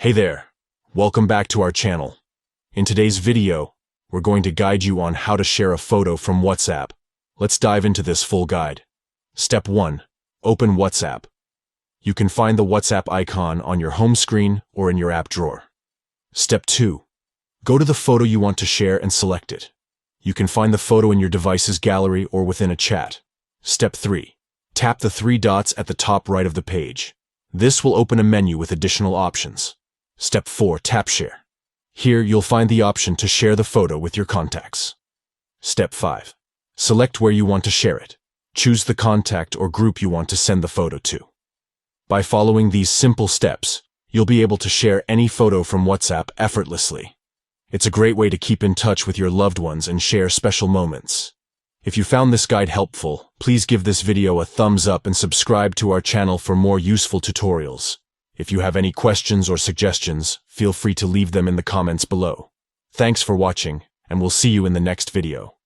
Hey there, welcome back to our channel. In today's video, we're going to guide you on how to share a photo from WhatsApp. Let's dive into this full guide. Step 1. Open WhatsApp. You can find the WhatsApp icon on your home screen or in your app drawer. Step 2. Go to the photo you want to share and select it. You can find the photo in your device's gallery or within a chat. Step 3. Tap the 3 dots at the top right of the page. This will open a menu with additional options. Step 4. Tap Share. Here you'll find the option to share the photo with your contacts. Step 5. Select where you want to share it. Choose the contact or group you want to send the photo to. By following these simple steps, you'll be able to share any photo from WhatsApp effortlessly. It's a great way to keep in touch with your loved ones and share special moments. If you found this guide helpful, please give this video a thumbs up and subscribe to our channel for more useful tutorials. If you have any questions or suggestions, feel free to leave them in the comments below. Thanks for watching, and we'll see you in the next video.